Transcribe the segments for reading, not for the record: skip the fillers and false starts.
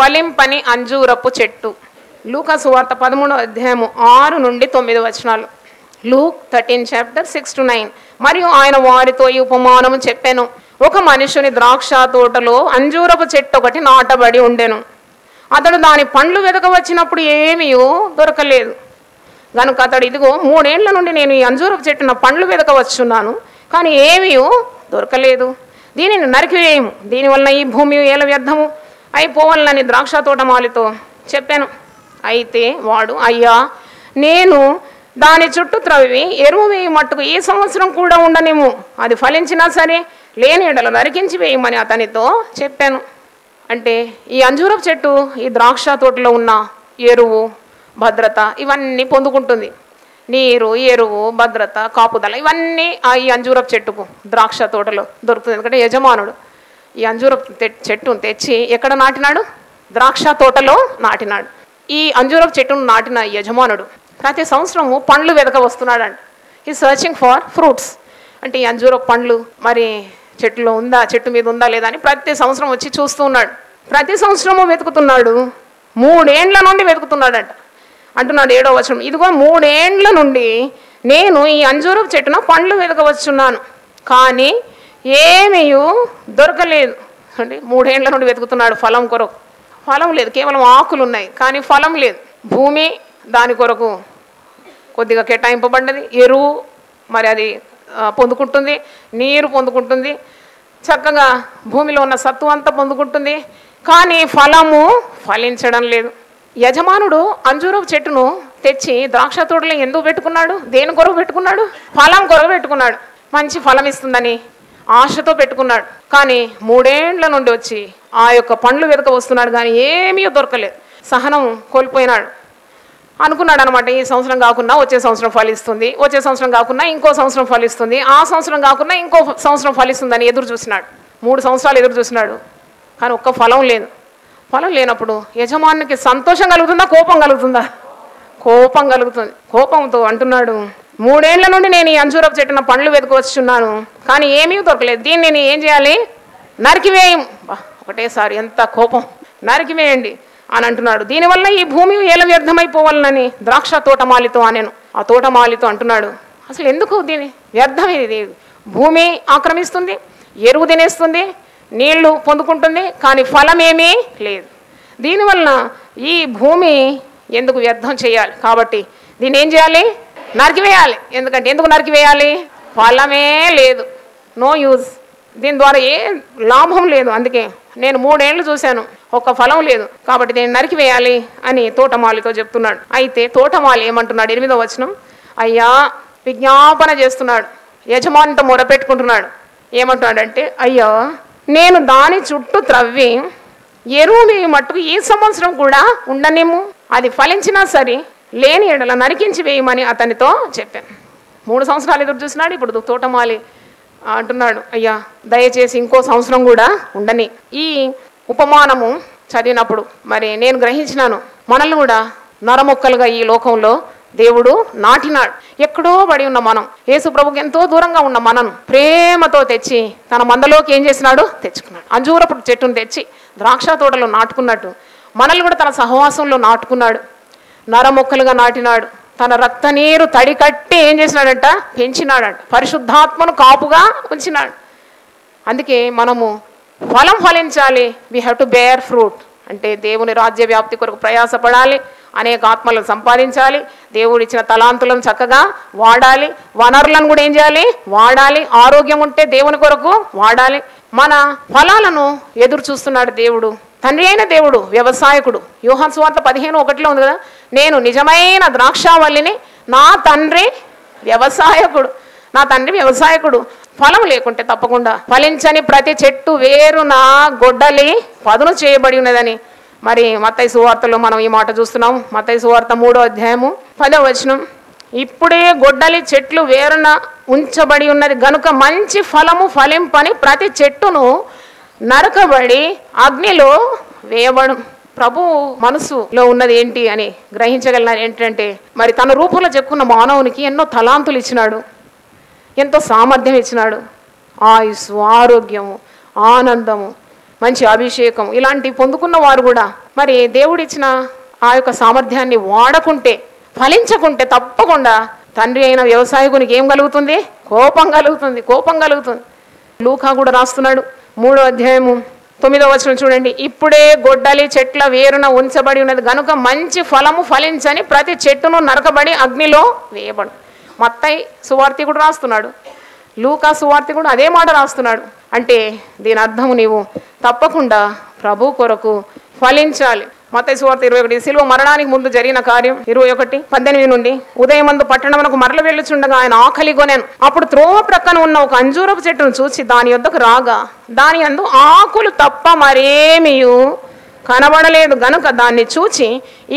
ఫలింపని అంజూరపు చెట్టు. లూకా సువార్త 13వ అధ్యాయము 6 నుండి 9 వచనాలు. Luke 13 chapter 6 to 9. మరియు ఆయన వారితో ఈ ఉపమానము చెప్పెను. ఒక మనుషుని ద్రాక్ష తోటలో అంజూరపు చెట్టు ఒకటి నాటబడి ఉండెను. అతడు దాని పండ్లు వెదకవచ్చినప్పుడు ఏమీ దొరకలేదు గనుక అతడు, ఇదిగో 3 ఏళ్ల నుండి నేను ఈ అంజూరపు చెట్టు నా పండ్లు వెదకవచ్చున్నాను, కానీ ఏమీ దొరకలేదు. దీనిని నరికివేయము, దీనివల్ల ఈ భూమి ఏల వ్యర్థము అయిపోవాలని ద్రాక్ష తోటమాలితో చెప్పాను. అయితే వాడు, అయ్యా, నేను దాని చుట్టూ త్రవ్వి ఎరువు వేయి మట్టుకు ఈ సంవత్సరం కూడా ఉండనేమో, అది ఫలించినా సరే, లేని ఎడల నరికించి వేయమని అతనితో చెప్పాను. అంటే ఈ అంజూరపు చెట్టు ఈ ద్రాక్ష తోటలో ఉన్న ఎరువు, భద్రత ఇవన్నీ పొందుకుంటుంది. నీరు, ఎరువు, భద్రత, కాపుదల ఇవన్నీ ఈ అంజూరపు చెట్టుకు ద్రాక్ష తోటలో దొరుకుతుంది. ఎందుకంటే యజమానుడు ఈ అంజూరపు చెట్టును తెచ్చి ఎక్కడ నాటినాడు? ద్రాక్ష తోటలో నాటినాడు. ఈ అంజూరపు చెట్టును నాటిన యజమానుడు ప్రతి సంవత్సరము పండ్లు వెదక వస్తున్నాడంట. ఈ సర్చింగ్ ఫర్ ఫ్రూట్స్. అంటే ఈ అంజూరపు పండ్లు మరి చెట్టులో ఉందా, చెట్టు మీద ఉందా లేదా అని ప్రతి సంవత్సరం వచ్చి చూస్తూ ఉన్నాడు. ప్రతి సంవత్సరము వెతుకుతున్నాడు. 3 ఏండ్ల నుండి వెతుకుతున్నాడంట. అంటున్నాడు 7వ వచనం, ఇదిగో 3 ఏండ్ల నుండి నేను ఈ అంజూరపు చెట్టున పండ్లు వెతకవచ్చున్నాను, కానీ ఏమీ దొరకలేదు. అంటే 3 ఏండ్ల నుండి వెతుకుతున్నాడు ఫలం కొరకు. ఫలం లేదు, కేవలం ఆకులు ఉన్నాయి కానీ ఫలం లేదు. భూమి దాని కొరకు కొద్దిగా కేటాయింపబడ్డది, ఎరువు మరి అది పొందుకుంటుంది, నీరు పొందుకుంటుంది, చక్కగా భూమిలో ఉన్న సత్తువ అంతా పొందుకుంటుంది, కానీ ఫలము ఫలించడం లేదు. యజమానుడు అంజూరపు చెట్టును తెచ్చి ద్రాక్ష తోటలో ఎందుకు పెట్టుకున్నాడు? దేని కొరకు పెట్టుకున్నాడు? ఫలం కొరకు పెట్టుకున్నాడు. మంచి ఫలం ఇస్తుందని ఆశతో పెట్టుకున్నాడు. కానీ 3 ఏండ్ల నుండి వచ్చి ఆ యొక్క పండ్లు వెతక వస్తున్నాడు, కానీ ఏమీ దొరకలేదు. సహనం కోల్పోయినాడు. అనుకున్నాడు అనమాట, ఈ సంవత్సరం కాకుండా వచ్చే సంవత్సరం ఫలిస్తుంది, వచ్చే సంవత్సరం కాకుండా ఇంకో సంవత్సరం ఫలిస్తుంది, ఆ సంవత్సరం కాకుండా ఇంకో సంవత్సరం ఫలిస్తుందని ఎదురు చూసినాడు. 3 సంవత్సరాలు ఎదురు చూసినాడు, కానీ ఒక్క ఫలం లేదు. ఫలం లేనప్పుడు యజమానికి సంతోషం కలుగుతుందా, కోపం కలుగుతుందా? కోపం కలుగుతుంది. కోపంతో అంటున్నాడు, 3 ఏండ్ల నుండి నేను ఈ అంజూరపు చెట్టున పండ్లు వెతుకువచ్చున్నాను, కానీ ఏమీ దొరకలేదు. దీన్ని నేను ఏం చేయాలి? నరికివేయం. ఒకటేసారి ఎంత కోపం! నరికివేయండి అని అంటున్నాడు. దీనివల్ల ఈ భూమి ఏల వ్యర్థమైపోవాలని ద్రాక్ష తోటమాలితో అనేను. ఆ తోటమాలితో అంటున్నాడు, అసలు ఎందుకు దీని వ్యర్థం? ఇది భూమి ఆక్రమిస్తుంది, ఎరువు తినేస్తుంది, నీళ్లు పొందుకుంటుంది, కానీ ఫలం ఏమీ లేదు. దీనివల్ల ఈ భూమి ఎందుకు వ్యర్థం చేయాలి? కాబట్టి దీన్ని ఏం చేయాలి? నరికివేయాలి. ఎందుకు నరికివేయాలి? ఫలమే లేదు, నో యూజ్. దీని ద్వారా ఏ లాభం లేదు. అందుకే నేను 3 ఏళ్ళు చూశాను, ఒక్క ఫలం లేదు, కాబట్టి దీన్ని నరికివేయాలి అని తోటమాలితో చెప్తున్నాడు. అయితే తోటమాలి ఏమంటున్నాడు? 8వ వచనం, అయ్యా, విజ్ఞాపన చేస్తున్నాడు, యజమానితో మొరపెట్టుకుంటున్నాడు. ఏమంటున్నాడంటే, అయ్యా, నేను దాని చుట్టూ త్రవ్వి ఎరువు వేయి మట్టుకు ఈ సంవత్సరం కూడా ఉండనేమో, అది ఫలించినా సరే, లేని ఎడల నరికించి వేయమని అతనితో చెప్పాను. 3 సంవత్సరాలు ఎదురు చూసినాడు. ఇప్పుడు తోటమాలి అంటున్నాడు, అయ్యా, దయచేసి ఇంకో సంవత్సరం కూడా ఉండని. ఈ ఉపమానము చదివినప్పుడు మరి నేను గ్రహించినాను, మనల్ని కూడా నరమొక్కలుగా ఈ లోకంలో దేవుడు నాటినాడు. ఎక్కడో పడి ఉన్న మనం, యేసు ప్రభుకి ఎంతో దూరంగా ఉన్న మనను ప్రేమతో తెచ్చి తన మందలోకి ఏం చేసినాడు? తెచ్చుకున్నాడు. అంజూరపు చెట్టును తెచ్చి ద్రాక్ష తోటలో నాటుకున్నట్టు మనల్ని కూడా తన సహవాసంలో నాటుకున్నాడు. నరమొక్కలుగా నాటినాడు. తన రక్త నీరు తడి కట్టి ఏం చేసినాడంట? పెంచినాడంట. పరిశుద్ధాత్మను కాపుగా ఉంచినాడు. అందుకే మనము ఫలం ఫలించాలి. We have to bear fruit. అంటే దేవుని రాజ్య వ్యాప్తి కొరకు ప్రయాసపడాలి, అనేక ఆత్మలను సంపాదించాలి, దేవుడు ఇచ్చిన తలాంతులను చక్కగా వాడాలి, వనరులను కూడా ఏం చేయాలి? వాడాలి. ఆరోగ్యం ఉంటే దేవుని కొరకు వాడాలి. మన ఫలాలను ఎదురు చూస్తున్నాడు దేవుడు. తండ్రి అయిన దేవుడు వ్యవసాయకుడు. యోహాను సువార్త 15:1 ఉంది కదా, నేను నిజమైన ద్రాక్షావల్లిని, నా తండ్రి వ్యవసాయకుడు. నా తండ్రి వ్యవసాయకుడు. ఫలం లేకుంటే తప్పకుండా ఫలించని ప్రతి చెట్టు వేరున గొడ్డలి పదును చేయబడి ఉన్నదని మరి మత్తయి సువార్తలో మనం ఈ మాట చూస్తున్నాం. మత్తయి సువార్త 3వ అధ్యాయము 10వ వచనం, ఇప్పుడే గొడ్డలి చెట్లు వేరున ఉంచబడి ఉన్నది గనుక మంచి ఫలము ఫలింపని ప్రతి చెట్టును నరకబడి అగ్నిలో వేయబడు. ప్రభు మనసులో ఉన్నది ఏంటి అని గ్రహించగలిగినారు. ఏంటంటే మరి తన రూపంలో చెప్పుకున్న మానవునికి ఎన్నో తలాంతులు ఇచ్చినాడు, ఎంతో సామర్థ్యం ఇచ్చినాడు. ఆయుస్సు, ఆరోగ్యము, ఆనందము, మంచి అభిషేకం ఇలాంటివి పొందుకున్న వారు కూడా మరి దేవుడిచ్చిన ఆ యొక్క సామర్థ్యాన్ని వాడకుంటే, ఫలించకుంటే తప్పకుండా తండ్రి అయిన వ్యవసాయకునికి ఏం కలుగుతుంది? కోపం కలుగుతుంది. లూకా కూడా రాస్తున్నాడు 3వ అధ్యాయము 9వ వచనం చూడండి. ఇప్పుడే గొడ్డలి చెట్ల వేరున ఉంచబడి ఉన్నది గనుక మంచి ఫలము ఫలించని ప్రతి చెట్టును నరకబడి అగ్నిలో వేయబడు. మత్తయి సువార్తి కూడా రాస్తున్నాడు, లూకా సువార్తి కూడా అదే మాట రాస్తున్నాడు. అంటే దీని అర్థము నీవు తప్పకుండా ప్రభు కొరకు ఫలించాలి. మత్తయి సువార్త 21, శిలువ మరణానికి ముందు జరిగిన కార్యం 21:18 నుండి. ఉదయమందు పట్టణమునకు మరల వెళ్ళుచుండగా ఆయన ఆకలి కొనెను. అప్పుడు త్రోవ ప్రక్కన ఉన్న ఒక అంజూరపు చెట్టును చూసి దాని యొద్దకు రాగా దాని యందు ఆకులు తప్ప మరేమియు కనబడలేదు గనుక దాన్ని చూచి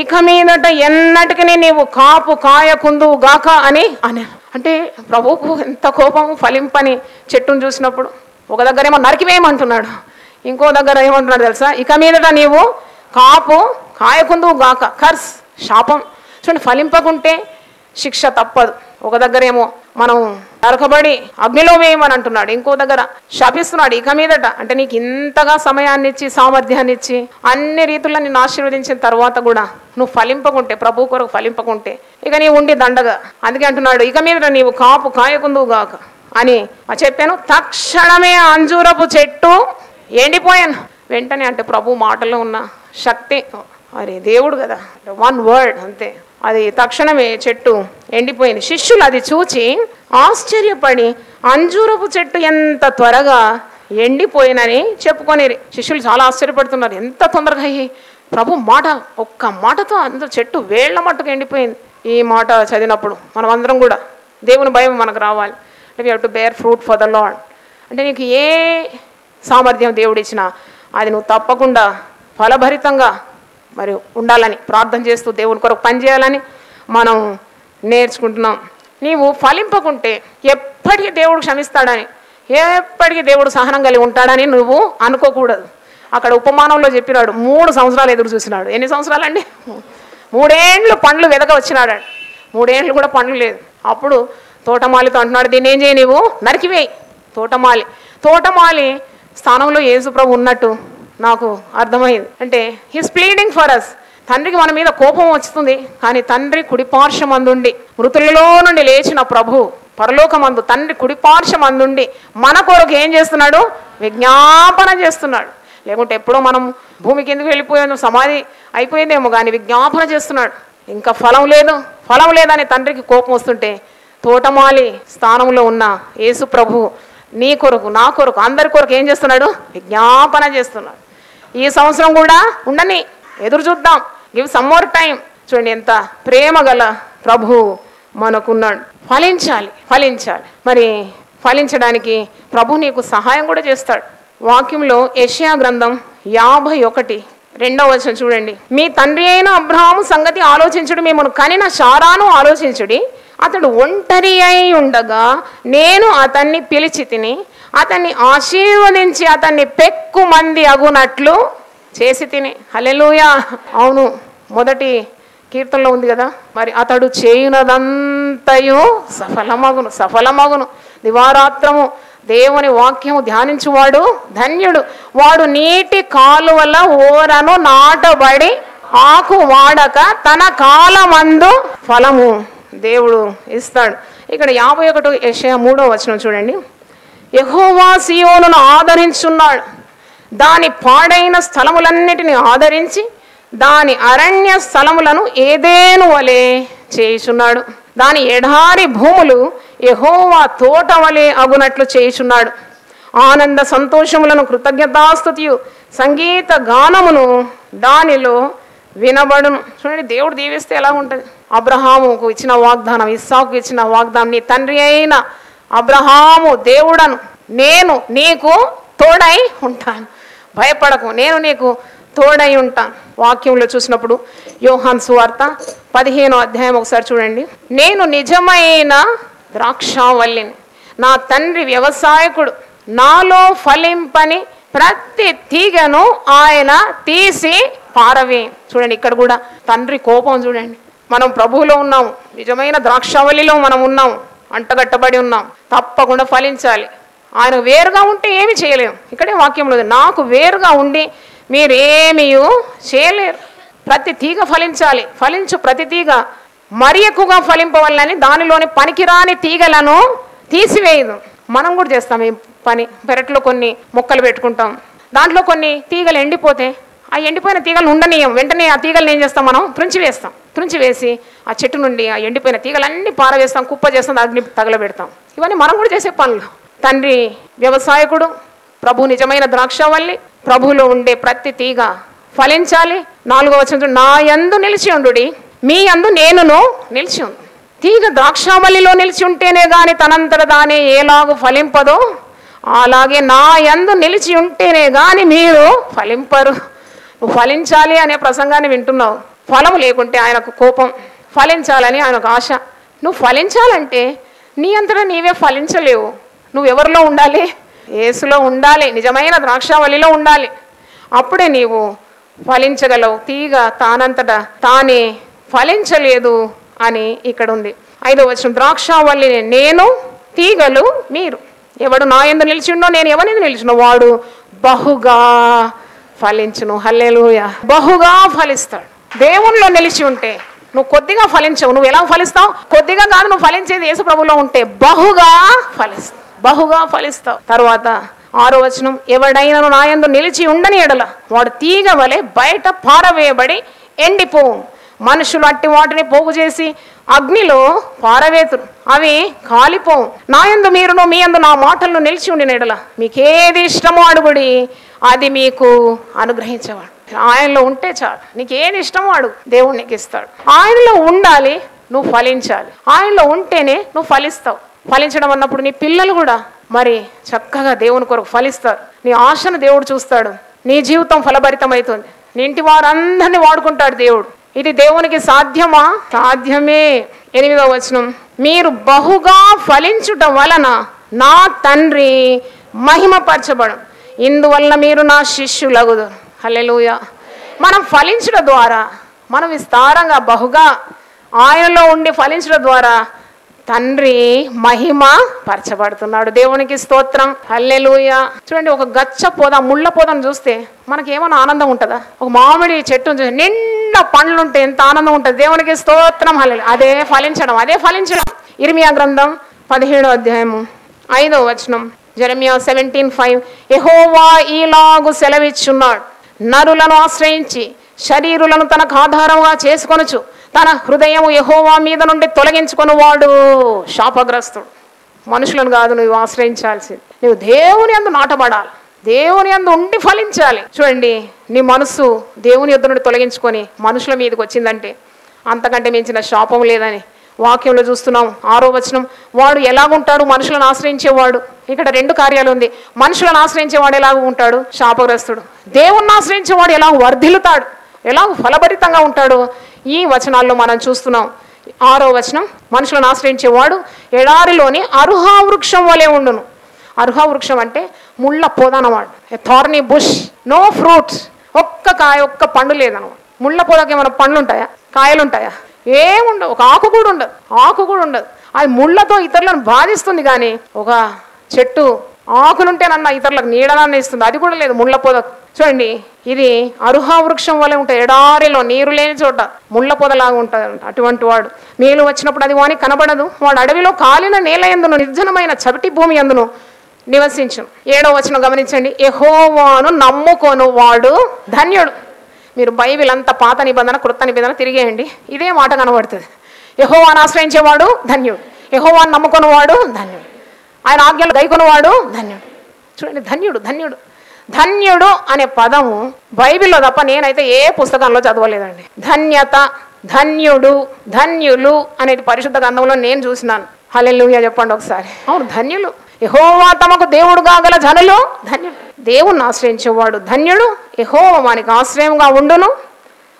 ఇక మీదట ఎన్నటికి నీవు కాపు కాయకుందువు గాక అని అన్నాను. అంటే ప్రభువుకు ఎంత కోపం ఫలింపని చెట్టును చూసినప్పుడు. ఒక దగ్గర ఏమో నరికివేయమంటున్నాడు, ఇంకో దగ్గర ఏమంటున్నాడు తెలుసా? ఇక మీదట నీవు కాపు కాయకుందువు గాక. కర్స్, శాపం. చూడండి, ఫలింపకుంటే శిక్ష తప్పదు. ఒక దగ్గర ఏమో మనం నరకబడి అగ్నిలో వేయమని అంటున్నాడు, ఇంకో దగ్గర శాపిస్తున్నాడు ఇక మీదట. అంటే నీకు ఇంతగా సమయాన్ని ఇచ్చి సామర్థ్యాన్ని ఇచ్చి అన్ని రీతుల్లో నిన్ను ఆశీర్వదించిన తర్వాత కూడా నువ్వు ఫలింపకుంటే, ప్రభు కొరకు ఫలింపకుంటే ఇక నీవు ఉండి దండగా. అందుకే అంటున్నాడు ఇక మీదట నీవు కాపు కాయకుందువు గాక అని చెప్పాను. తక్షణమే అంజూరపు చెట్టు ఎండిపోయాను. వెంటనే అంటే ప్రభు మాటల్లో ఉన్న శక్తి, అరే దేవుడు కదా, 1 వర్డ్ అంతే, అది తక్షణమే చెట్టు ఎండిపోయింది. శిష్యులు అది చూచి ఆశ్చర్యపడి అంజూరపు చెట్టు ఎంత త్వరగా ఎండిపోయినని చెప్పుకొనేది. శిష్యులు చాలా ఆశ్చర్యపడుతున్నారు, ఎంత తొందరగా అయ్యి ప్రభు మాట, ఒక్క మాటతో అంత చెట్టు వేళ్ల మట్టుకు ఎండిపోయింది. ఈ మాట చదివినప్పుడు మనం అందరం కూడా దేవుని భయం మనకు రావాలి. We have to bear fruit for the Lord. అంటే నీకు ఏ సామర్థ్యం దేవుడిచ్చినా అది నువ్వు తప్పకుండా ఫలభరితంగా మరి ఉండాలని ప్రార్థన చేస్తూ దేవుని కొరకు పనిచేయాలని మనం నేర్చుకుంటున్నాం. నీవు ఫలింపకుంటే ఎప్పటికీ దేవుడు క్షమిస్తాడని, ఎప్పటికీ దేవుడు సహనం కలిగి ఉంటాడని నువ్వు అనుకోకూడదు. అక్కడ ఉపమానంలో చెప్పినాడు 3 సంవత్సరాలు ఎదురు చూసినాడు. ఎన్ని సంవత్సరాలు అండి? 3 ఏండ్లు పండ్లు వెదక వచ్చినాడు. 3 ఏండ్లు కూడా పండ్లు లేదు. అప్పుడు తోటమాలితో అంటున్నాడు, దీన్ని ఏం చేయి, నీవు నరికివేయి. తోటమాలి స్థానంలో యేసు ప్రభు ఉన్నట్టు నాకు అర్థమైంది. అంటే హీస్ ప్లీడింగ్ ఫర్ అస్. తండ్రికి మన మీద కోపం వస్తుంది, కానీ తండ్రి కుడిపార్శ్వమందుండి, మృతులలో నుండి లేచిన ప్రభు పరలోకమందు తండ్రి కుడిపార్శ్వమందుండి మన కొరకు ఏం చేస్తున్నాడు? విజ్ఞాపన చేస్తున్నాడు. లేకుంటే ఎప్పుడో మనం భూమికి ఎందుకు వెళ్ళిపోయాను, సమాధి అయిపోయిందేమో, కానీ విజ్ఞాపన చేస్తున్నాడు. ఇంకా ఫలం లేదని తండ్రికి కోపం వస్తుంటే తోటమాలి స్థానంలో ఉన్న యేసు ప్రభు నీ కొరకు, నా కొరకు, అందరి కొరకు ఏం చేస్తున్నాడు? విజ్ఞాపన చేస్తున్నాడు. ఈ సంవత్సరం కూడా ఉండని, ఎదురు చూద్దాం, గివ్ సమ్ మోర్ టైం. చూడండి ఎంత ప్రేమ గల ప్రభు మనకున్నాడు. ఫలించాలి. మరి ఫలించడానికి ప్రభు నీకు సహాయం కూడా చేస్తాడు. వాక్యంలో యెషయా గ్రంథం 51:2వ వచనం చూడండి. మీ తండ్రి అయిన అబ్రహాము సంగతి ఆలోచించుడు, మిమ్మను కనిన శారాను ఆలోచించుడి. అతడు ఒంటరి అయి ఉండగా నేను అతన్ని పిలిచి తిని అతన్ని ఆశీర్వదించి అతన్ని పెక్కు మంది అగునట్లు చేసి తిని. హల్లెలూయా. అవును, మొదటి కీర్తనలో ఉంది కదా, మరి అతడు చేయునదంతయు సఫలమగును. దివారాత్రము దేవుని వాక్యము ధ్యానించువాడు ధన్యుడు. వాడు నీటి కాలువల ఓరను నాటబడి ఆకు వాడక తన కాలమందు ఫలము దేవుడు ఇస్తాడు. ఇక్కడ 51 యెషయా 3వ వచనం చూడండి. యెహోవా సీయోనును ఆదరించున్నాడు, దాని పాడైన స్థలములన్నిటిని ఆదరించి దాని అరణ్య స్థలములను ఏదేను వలె చేయుచున్నాడు. దాని ఎడారి భూములు యెహోవా తోట వలె అగునట్లు చేయుచున్నాడు. ఆనంద సంతోషములను కృతజ్ఞతాస్తుతియు సంగీత గానమును దానిలో వినబడును. చూడండి, దేవుడు దీవిస్తే ఎలా ఉంటుంది? అబ్రహాముకు ఇచ్చిన వాగ్దానం, ఇస్సాకు ఇచ్చిన వాగ్దానం, నీ తండ్రి అయిన అబ్రహాము దేవుడను నేను నీకు తోడై ఉంటాను, భయపడకు, నేను నీకు తోడై ఉంటాను. వాక్యంలో చూసినప్పుడు యోహాను సువార్త 15వ అధ్యాయం ఒకసారి చూడండి. నేను నిజమైన ద్రాక్షావల్లిని, నా తండ్రి వ్యవసాయకుడు, నాలో ఫలింపని ప్రతి తీగను ఆయన తీసి పారవే. చూడండి, ఇక్కడ కూడా తండ్రి కోపం చూడండి. మనం ప్రభువులో ఉన్నాము, నిజమైన ద్రాక్షావల్లిలో మనం ఉన్నాము, అంటగట్టబడి ఉన్నాం, తప్పకుండా ఫలించాలి. ఆయన వేరుగా ఉంటే ఏమి చేయలేము. ఇక్కడే వాక్యంలో నాకు వేరుగా ఉండి మీరేమీ చేయలేరు. ప్రతి తీగ ఫలించాలి. ఫలించు ప్రతి తీగ మరి ఎక్కువగా ఫలింపవల్లని దానిలోని పనికిరాని తీగలను తీసివేయదు. మనం కూడా చేస్తాం ఈ పని. పెరట్లో కొన్ని మొక్కలు పెట్టుకుంటాం, దాంట్లో కొన్ని తీగలు ఎండిపోతే ఆ ఎండిపోయిన తీగలను ఉండనీయం. వెంటనే ఆ తీగలను ఏం చేస్తాం, మనం త్రుంచివేస్తాం. త్రుంచివేసి ఆ చెట్టు నుండి ఆ ఎండిపోయిన తీగలన్నీ పారవేస్తాం, కుప్ప చేస్తాం, అగ్ని తగలబెడతాం. ఇవన్నీ మనం కూడా చేసే పనులు. తండ్రి వ్యవసాయకుడు, ప్రభు నిజమైన ద్రాక్షవల్లి. ప్రభువులో ఉండే ప్రతి తీగ ఫలించాలి. 4వ వచనం, నా యందు నిలిచి ఉండుడి, మీ యందు నేనును నిలిచి ఉండు. తీగ ద్రాక్షావల్లిలో నిలిచి ఉంటేనే గాని తనంతట దానే ఏలాగు ఫలింపదో అలాగే నా యందు నిలిచి ఉంటేనే గాని మీరు ఫలింపరు. నువ్వు ఫలించాలి అనే ప్రసంగాన్ని వింటున్నావు, ఫలం లేకుంటే ఆయనకు కోపం. ఫలించాలని ఆయనకు ఆశ. నువ్వు ఫలించాలంటే నీ అంతటా నీవే ఫలించలేవు. నువ్వెవరిలో ఉండాలి? యేసులో ఉండాలి. నిజమైన ద్రాక్షావల్లిలో ఉండాలి. అప్పుడే నీవు ఫలించగలవు. తీగ తానంతటా తానే ఫలించలేదు అని ఇక్కడ ఉంది. 5వ వచనం, ద్రాక్షావల్లిని నేను, తీగలు మీరు. ఎవడు నా యందు నిలిచిండో నేను ఎవరిని నిలిచినో వాడు బహుగా ఫలించును. హల్లెలూయా. బహుగా ఫలిస్తాడు. దేవునిలో నిలిచి ఉంటే నువ్వు కొద్దిగా ఫలించవు. నువ్వు ఎలా ఫలిస్తావు? కొద్దిగా కాదు, నువ్వు ఫలించేది యేసు ప్రభువులో ఉంటే బహుగా ఫలిస్తావు. బహుగా ఫలిస్తావు. తర్వాత 6వ వచనం, ఎవడైనను నా యందు నిలిచి ఉండని ఎడల వాడు తీగ వలె బయట పారవేయబడి ఎండిపోవు. మనుషులు అట్టి వాటిని పోగు చేసి అగ్నిలో పారవేతురు, అవి కాలిపోవు. నా యందు మీరును మీ యందు నా మాటలను నిలిచి ఉండిన ఎడల మీకేది ఇష్టమో అడుగుడి, అది మీకు అనుగ్రహించేవాడు. ఆయనలో ఉంటే చాలు. నీకు ఏది ఇష్టమో అడుగు, దేవుడు నీకు ఇస్తాడు. ఆయనలో ఉండాలి, నువ్వు ఫలించాలి. ఆయనలో ఉంటేనే నువ్వు ఫలిస్తావు. ఫలించడం అన్నప్పుడు నీ పిల్లలు కూడా మరి చక్కగా దేవుని కొరకు ఫలిస్తారు. నీ ఆశను దేవుడు చూస్తాడు. నీ జీవితం ఫలభరితమవుతుంది. నీ ఇంటి వారందరినీ వాడుకుంటాడు దేవుడు. ఇది దేవునికి సాధ్యమా? సాధ్యమే. 8వ వచనం, మీరు బహుగా ఫలించుట వలన నా తండ్రి మహిమపరచబడు, ఇందువల్ల మీరు నా శిష్యులగుదురు. హల్లెలూయా. మనం ఫలించడం ద్వారా, మనం విస్తారంగా బహుగా ఆయనలో ఉండి ఫలించడం ద్వారా తండ్రి మహిమ పరచబడుతున్నాడు. దేవునికి స్తోత్రం. హల్లెలూయా. చూడండి, ఒక గచ్చ పొద, ముళ్ళ పొదను చూస్తే మనకేమైనా ఆనందం ఉంటుందా? ఒక మామిడి చెట్టును చూసి నిండా పండ్లుంటే ఎంత ఆనందం ఉంటుంది. దేవునికి స్తోత్రం. హల్లెలూయా. అదే ఫలించడం, అదే ఫలించడం. ఇర్మియా గ్రంథం 17వ అధ్యాయము 5వ వచనం, జెరెమియా 17:5, యెహోవా ఈలాగు సెలవిచ్చున్నాడు, నరులను ఆశ్రయించి శరీరులను తనకు ఆధారంగా చేసుకొనుచు తన హృదయము యెహోవా మీద నుండి తొలగించుకొని వాడు శాపగ్రస్తుడు. మనుషులను కాదు నువ్వు ఆశ్రయించాల్సింది, నువ్వు దేవుని యందు నాటబడాలి, దేవుని యందు ఉండి ఫలించాలి. చూడండి, నీ మనసు దేవుని యొద్ద నుండి తొలగించుకొని మనుషుల మీదకి వచ్చిందంటే అంతకంటే మించిన శాపం లేదని వాక్యంలో చూస్తున్నాం. 6వ వచనం, వాడు ఎలాగుంటాడు? మనుషులను ఆశ్రయించేవాడు. ఇక్కడ 2 కార్యాలు ఉంది. మనుషులను ఆశ్రయించేవాడు ఎలాగ ఉంటాడు? శాపగ్రస్తుడు. దేవుణ్ణి ఆశ్రయించేవాడు ఎలాగ వర్ధిల్లుతాడు, ఎలాగ ఫలభరితంగా ఉంటాడు. ఈ వచనాల్లో మనం చూస్తున్నాం. 6వ వచనం, మనుషులను ఆశ్రయించేవాడు ఎడారిలోని అరుహా వృక్షం వలె ఉండును. అరుహా వృక్షం అంటే ముళ్ళ పొద అన్నమాట. థార్నీ బుష్, నో ఫ్రూట్స్, ఒక్క కాయ, ఒక్క పండు లేదన్నమాట. ముళ్ళ పొదకి ఏమైనా పండ్లు ఉంటాయా? కాయలు ఉంటాయా? ఏముండవు. ఒక ఆకు కూడా ఉండదు, ఆకు కూడా ఉండదు. అది ముళ్ళతో ఇతరులను బాధిస్తుంది. కానీ ఒక చెట్టు ఆకులుంటేనన్నా ఇతరులకు నీడనాన్ని ఇస్తుంది, అది కూడా లేదు ముళ్ళ పొదకు. చూడండి, ఇది అరుహా వృక్షం వలె ఉంటాయి. ఎడారిలో నీరు లేని చోట ముళ్ళ పొదలాగా ఉంటుంది. అటువంటి వాడు నీళ్ళు వచ్చినప్పుడు అది వానికి కనబడదు. వాడు అడవిలో కాలిన నేల యందును నిర్జనమైన చవిటి భూమి యందును నివసించును. 7వ వచనం గమనించండి, యెహోవాను నమ్ముకొను వాడు ధన్యుడు. మీరు బైబిల్ అంతా పాత నిబంధన క్రొత్త నిబంధన తిరిగేయండి, ఇదే మాట కనబడుతుంది. యెహోవాను ఆశ్రయించేవాడు ధన్యుడు, యెహోవాను నమ్ముకొనివాడు ధన్యుడు, ఆయన ఆజ్ఞలు గైకొనివాడు ధన్యుడు. చూడండి, ధన్యుడు, ధన్యుడు, ధన్యుడు అనే పదము బైబిల్లో తప్ప నేనైతే ఏ పుస్తకంలో చదవలేదండి. ధన్యత, ధన్యుడు, ధన్యులు అనేది పరిశుద్ధ గ్రంథంలో నేను చూసినాను. హల్లెలూయా చెప్పండి ఒకసారి. అవును, ధన్యులు. యెహోవా తమకు దేవుడుగా గల జనులు ధన్యుడు. దేవుణ్ణి ఆశ్రయించేవాడు ధన్యుడు. యెహోవా వానికి ఆశ్రయంగా ఉండును.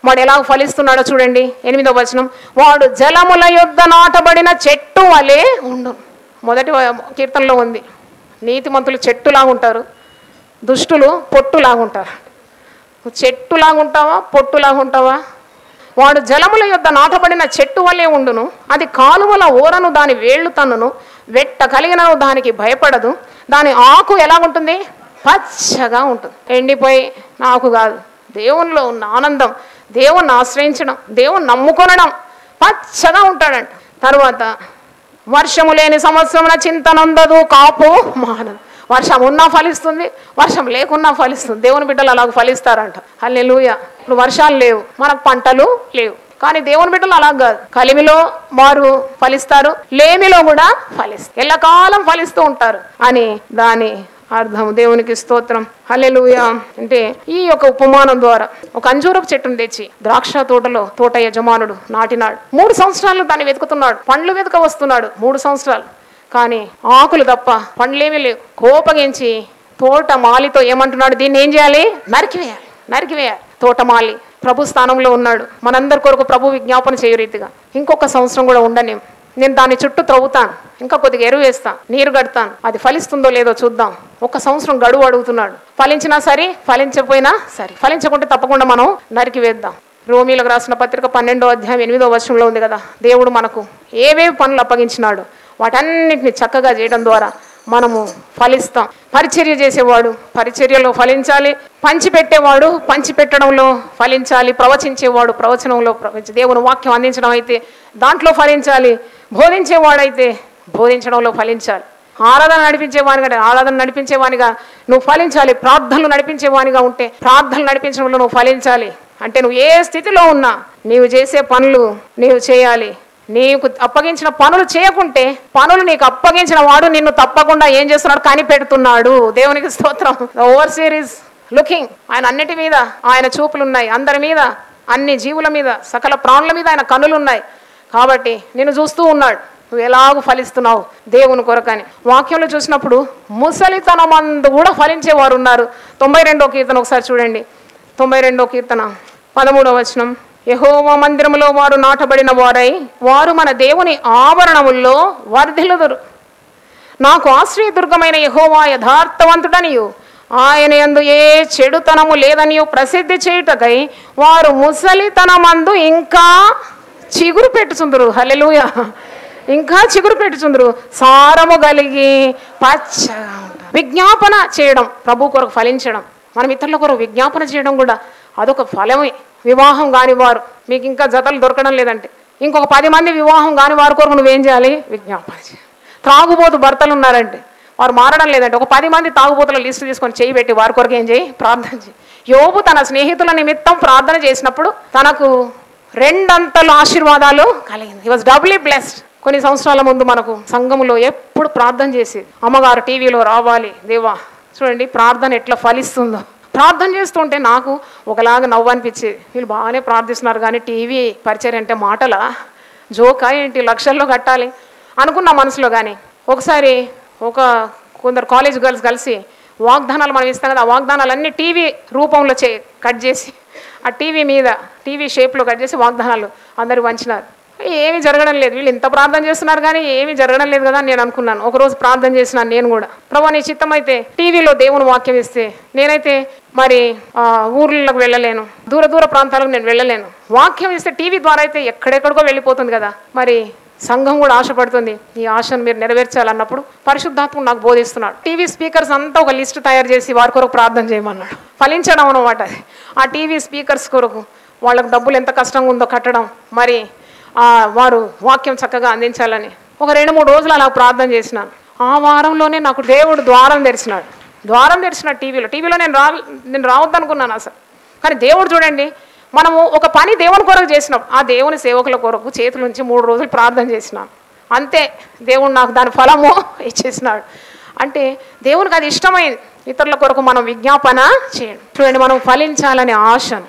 వాడు ఎలా ఫలిస్తున్నాడో చూడండి. 8వ వచనం, వాడు జలముల యొద్ద నాటబడిన చెట్టు వలె ఉండును. మొదటి కీర్తనలో ఉంది, నీతిమంతులు చెట్టులాగుంటారు, దుష్టులు పొట్టులాగుంటారు. చెట్టులాగుంటావా, పొట్టులాగుంటావా? వాడు జలముల యొద్ద నాటబడిన చెట్టు వలె ఉండును. అది కాలువల ఓరను దాని వేళ్లు తన్నును, వెట్ట కలిగినను దానికి భయపడదు. దాని ఆకు ఎలాగుంటుంది? పచ్చగా ఉంటుంది. ఎండిపోయి నాకు కాదు, దేవునిలో ఉన్న ఆనందం, దేవుణ్ణి ఆశ్రయించడం, దేవుణ్ణి నమ్ముకొనడం, పచ్చగా ఉంటాడంట. తర్వాత వర్షము లేని సంవత్సరమున చింతనందదు, కాపు మానదు. వర్షం ఉన్నా ఫలిస్తుంది, వర్షం లేకున్నా ఫలిస్తుంది. దేవుని బిడ్డలు అలాగ ఫలిస్తారంట. హల్లెలూయా. ఇప్పుడు వర్షాలు లేవు, మనకు పంటలు లేవు, కానీ దేవుని బిడ్డలు అలా కాదు. కలిమిలో వారు ఫలిస్తారు, లేమిలో కూడా ఫలిస్తారు, ఎల్లకాలం ఫలిస్తూ ఉంటారు అని దాని అర్థం. దేవునికి స్తోత్రం. హల్లెలూయా. అంటే ఈ యొక్క ఉపమానం ద్వారా ఒక అంజూరపు చెట్టును తెచ్చి ద్రాక్ష తోటలో తోట యజమానుడు నాటినాడు. 3 సంవత్సరాలు దాన్ని వెతుకుతున్నాడు, పండ్లు వెతుక వస్తున్నాడు. 3 సంవత్సరాలు, కానీ ఆకులు తప్ప పండ్లేమీ లేవు. కోపగించి తోట మాలితో ఏమంటున్నాడు, దీన్ని ఏం చేయాలి? నరికివేయాలి, నరికివేయాలి. తోటమాలి ప్రభు స్థానంలో ఉన్నాడు. మనందరి కొరకు ప్రభు విజ్ఞాపన చేయు రీతిగా ఇంకొక సంవత్సరం కూడా ఉండని, నేను దాని చుట్టూ త్రవ్వుతాను, ఇంకా కొద్దిగా ఎరువు వేస్తాను, నీరు కడతాను, అది ఫలిస్తుందో లేదో చూద్దాం. 1 సంవత్సరం గడువు అడుగుతున్నాడు. ఫలించినా సరే, ఫలించకపోయినా సరే, ఫలించకుంటే తప్పకుండా మనం నరికివేద్దాం. రోమీలకు రాసిన పత్రిక 12వ అధ్యాయం 8వ వచనంలో ఉంది కదా, దేవుడు మనకు ఏవేవి పనులు అప్పగించినాడు వాటన్నిటిని చక్కగా చేయడం ద్వారా మనము ఫలిస్తాం. పరిచర్య చేసేవాడు పరిచర్యలో ఫలించాలి, పంచిపెట్టేవాడు పంచిపెట్టడంలో ఫలించాలి, ప్రవచించేవాడు ప్రవచనంలో దేవుని వాక్యం అందించడం అయితే దాంట్లో ఫలించాలి, బోధించేవాడైతే బోధించడంలో ఫలించాలి, ఆరాధన నడిపించేవానిగా నువ్వు ఫలించాలి, ప్రార్థనలు నడిపించేవానిగా ఉంటే ప్రార్థనలు నడిపించడంలో నువ్వు ఫలించాలి. అంటే నువ్వు ఏ స్థితిలో ఉన్నా నీవు చేసే పనులు నీవు చేయాలి. నీకు అప్పగించిన పనులు చేయకుంటే, పనులు నీకు అప్పగించిన వాడు నిన్ను తప్పకుండా ఏం చేస్తున్నాడు? కనిపెడుతున్నాడు. దేవునికి స్తోత్రం. Overseer is looking. ఆయన అన్నిటి మీద ఆయన చూపులు ఉన్నాయి, అందరి మీద, అన్ని జీవుల మీద, సకల ప్రాణుల మీద ఆయన కన్నులు ఉన్నాయి. కాబట్టి నిన్ను చూస్తూ ఉన్నాడు, నువ్వు ఎలాగూ ఫలిస్తున్నావు దేవుని కొరకని. వాక్యంలో చూసినప్పుడు ముసలితనమందు కూడా ఫలించేవారు ఉన్నారు. 92వ కీర్తన ఒకసారి చూడండి. 92వ కీర్తన 13వ వచనం. యెహోవా మందిరములో వారు నాటబడిన వారై వారు మన దేవుని ఆభరణముల్లో వర్ధిల్లుదురు. నాకు ఆశ్రయదుర్గమైన యెహోవా యథార్థవంతుడనియు ఆయన యందు ఏ చెడుతనము లేదనియు ప్రసిద్ధి చేయుటకై వారు ముసలితనమందు ఇంకా చిగురు పెట్టుచుందురు. హల్లెలూయా. ఇంకా చిగురు పెట్టుచుందురు, సారము కలిగి పచ్చగా ఉంటారు. విజ్ఞాపన చేయడం, ప్రభు కొరకు ఫలించడం, మనం ఇతరుల కొరకు విజ్ఞాపన చేయడం కూడా అదొక ఫలమే. వివాహం కాని వారు, మీకు ఇంకా జతలు దొరకడం లేదంటే ఇంకొక 10 మంది వివాహం కాని వారి కొరకు నువ్వేం చేయాలి? విజ్ఞాపన చేయాలి. త్రాగుబోతు భర్తలు ఉన్నారంటే వారు మారడం లేదంటే ఒక 10 మంది తాగుబోతుల లిస్టు తీసుకొని చేయి పెట్టి వారి కొరకు ఏం చేయి? ప్రార్థన చేయి. యోబు తన స్నేహితుల నిమిత్తం ప్రార్థన చేసినప్పుడు తనకు 2 అంతలు ఆశీర్వాదాలు కలిగింది. హి వాజ్ డబ్లీ బ్లెస్డ్. కొన్ని సంవత్సరాల ముందు మనకు సంఘములో ఎప్పుడు ప్రార్థన చేసి అమ్మగారు టీవీలో రావాలి, దేవా చూడండి ప్రార్థన ఎట్లా ఫలిస్తుందో. ప్రార్థన చేస్తుంటే నాకు ఒకలాగా నవ్వు అనిపించేది. వీళ్ళు బాగానే ప్రార్థిస్తున్నారు కానీ టీవీ పరిచయం అంటే మాటలా, జోకా ఏంటి, లక్షల్లో కట్టాలి అనుకున్న మనసులో. కానీ ఒకసారి కొందరు కాలేజ్ గర్ల్స్ కలిసి వాగ్దానాలు మనం ఇస్తాం కదా, ఆ వాగ్దానాలన్నీ టీవీ రూపంలో కట్ చేసి ఆ టీవీ షేప్లో కట్ చేసి వాగ్దానాలు అందరూ వంచినారు. ఏమీ జరగడం లేదు, వీళ్ళు ఇంత ప్రార్థన చేస్తున్నారు కానీ ఏమీ జరగడం లేదు కదా అని నేను అనుకున్నాను. ఒకరోజు ప్రార్థన చేసినాను నేను కూడా, ప్రభా నీ చిత్తం అయితే టీవీలో దేవుని వాక్యం ఇస్తే నేనైతే మరి ఊర్లకు వెళ్ళలేను, దూర ప్రాంతాలకు నేను వెళ్ళలేను. వాక్యం ఇస్తే టీవీ ద్వారా అయితే ఎక్కడెక్కడికో వెళ్ళిపోతుంది కదా, మరి సంఘం కూడా ఆశపడుతుంది, ఈ ఆశను మీరు నెరవేర్చాలన్నప్పుడు పరిశుద్ధాత్మ నాకు బోధిస్తున్నాడు. టీవీ స్పీకర్స్ అంతా ఒక లిస్ట్ తయారు చేసి వారి కొరకు ప్రార్థన చేయమన్నాడు. ఫలించడం అన్నమాట. ఆ టీవీ స్పీకర్స్ కొరకు వాళ్ళకు డబ్బులు ఎంత కష్టంగా ఉందో కట్టడం, మరి వారు వాక్యం చక్కగా అందించాలని ఒక 2-3 రోజులు అలా ప్రార్థన చేసినాను. ఆ వారంలోనే నాకు దేవుడు ద్వారం తెరిచినాడు టీవీలో నేను రావద్దు అనుకున్నాను అసలు. కానీ దేవుడు చూడండి, మనము ఒక పని దేవుని కొరకు చేసినాం, ఆ దేవుని సేవకుల కొరకు చేతుల నుంచి 3 రోజులు ప్రార్థన చేసినాను, అంతే దేవుడు నాకు దాని ఫలము ఇచ్చేసినాడు. అంటే దేవునికి అది ఇష్టమైంది. ఇతరుల కొరకు మనం విజ్ఞాపన చేయండి. చూడండి, మనం ఫలించాలనే ఆశను,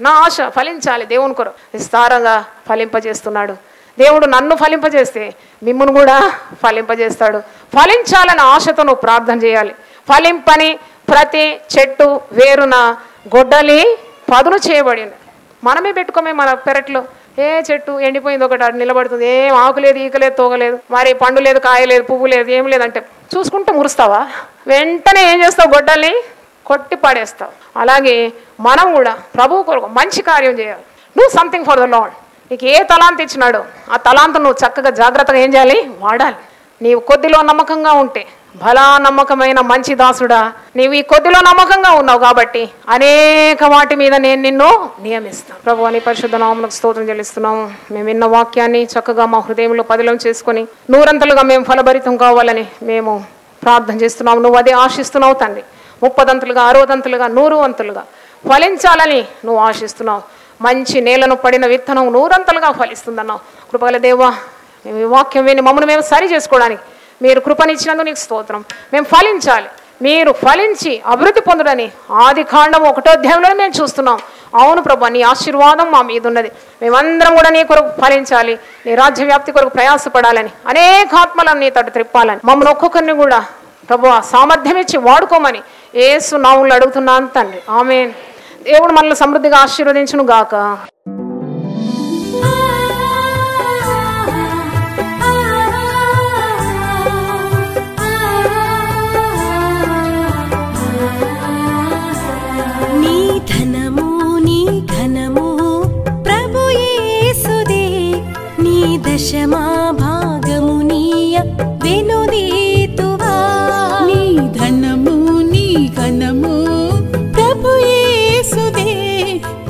నా ఆశ ఫలించాలి దేవుని కొరకు విస్తారంగా ఫలింపజేస్తున్నాడు. దేవుడు నన్ను ఫలింపజేస్తే మిమ్మును కూడా ఫలింపజేస్తాడు. ఫలించాలనే ఆశతో నువ్వు ప్రార్థన చేయాలి. ఫలింపని ప్రతి చెట్టు వేరున గొడ్డలి పదును చేయబడింది. మనమే పెట్టుకోమే మన పెరట్లో. ఏ చెట్టు ఎండిపోయింది ఒకటి అటు నిలబడుతుంది, ఏం ఆకు లేదు, ఈక లేదు, తోగలేదు, మరి పండు లేదు, కాయ లేదు, పువ్వు లేదు, ఏం లేదంటే చూసుకుంటూ మురుస్తావా? వెంటనే ఏం చేస్తావు? గొడ్డల్ని కొట్టి పడేస్తావు. అలాగే మనం కూడా ప్రభువు కొరకు మంచి కార్యం చేయాలి. Do something for the lord. నీకు ఏ తలాంత ఇచ్చినాడో ఆ తలాంత నువ్వు చక్కగా జాగ్రత్తగా ఏం చేయాలి? వాడాలి. నీవు కొద్దిలో నమ్మకంగా ఉంటే భలా నమ్మకమైన మంచి దాసుడా, నీవు ఈ కొద్దిలో నమ్మకంగా ఉన్నావు కాబట్టి అనేక వాటి మీద నేను నిన్ను నియమిస్తాను. ప్రభు అని పరిశుద్ధ నామమునకు స్తోత్రం చెల్లిస్తున్నాము. మేము విన్న వాక్యాన్ని చక్కగా మా హృదయంలో పదిలం చేసుకొని నూరంతలుగా మేము ఫలభరితం కావాలని మేము ప్రార్థన చేస్తున్నాము. నువ్వు అదే ఆశిస్తున్నావు తండ్రి. 30 అంతులుగా 60 అంతులుగా 100 అంతులుగా ఫలించాలని నువ్వు ఆశిస్తున్నావు. మంచి నేలను పడిన విత్తనం 100 అంతులుగా ఫలిస్తుందన్నావు. కృపగల దేవా, మేము ఈ వాక్యం విని మమ్మల్ని మేము సరి చేసుకోవడానికి మీరు కృపనిచ్చినందుకు నీకు స్తోత్రం. మేము ఫలించాలి, మీరు ఫలించి అభివృద్ధి పొందుడని ఆదికాండం 1వ అధ్యాయంలో మేము చూస్తున్నాం. అవును ప్రభు, నీ ఆశీర్వాదం మా మీద ఉన్నది. మేమందరం కూడా నీ కొరకు ఫలించాలి, నీ రాజ్య వ్యాప్తి కొరకు ప్రయాసపడాలని, అనేక ఆత్మలను నీ తోటి త్రిప్పాలని, మమ్మల్ని ఒక్కొక్కరిని కూడా ప్రభు సామర్థ్యం ఇచ్చి వాడుకోమని యేసు నామములో అడుగుతున్నాను తండ్రి. ఆమేన్. దేవుడు మనల్ని సమృద్ధిగా ఆశీర్వదించును గాక. దశమా భాగమునీయ వెనుదీతువా. నీ ధనము నీ ఘనము ప్రభు యేసుదే,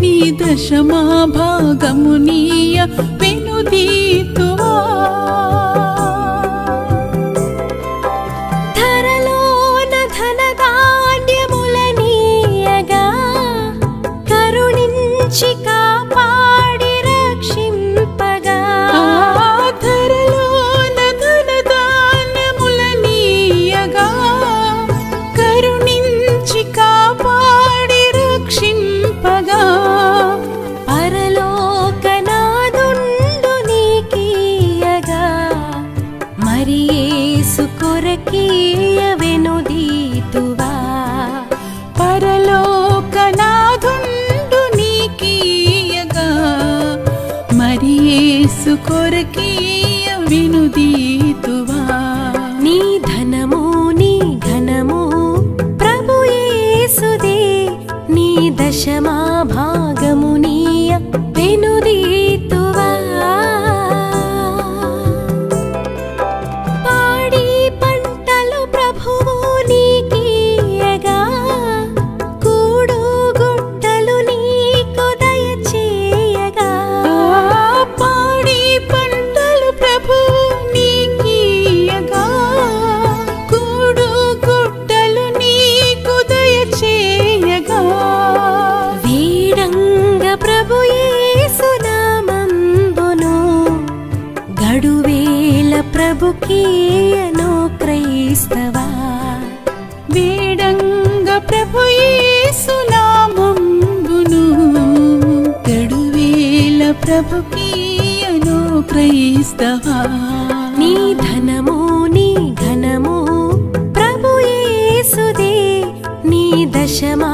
నీ దశమా భాగమునీయ వెనుదీతువా. ధరలోన ధనధాన్యములనీయగా కరుణించి కాపాడి రక్షింపగా. కొరకీయ వెనుదీతువా. పరలోకనాథుండు నీకీయగా మరి యేసు కొరకీయ వెనుదీతువా. నీ ధనము నీ ఘనము ప్రభు యేసుదే, నీ దశమా భాగమునీయ వెనుదీతువా. ప్రభుకీయను క్రైస్తవా. వేడంగ ప్రభు యేసు నామమును గడువేల ప్రభుకీయను క్రైస్తవా. నీ ధనము నీ ఘనము ప్రభు యేసుదే, నీ దశమా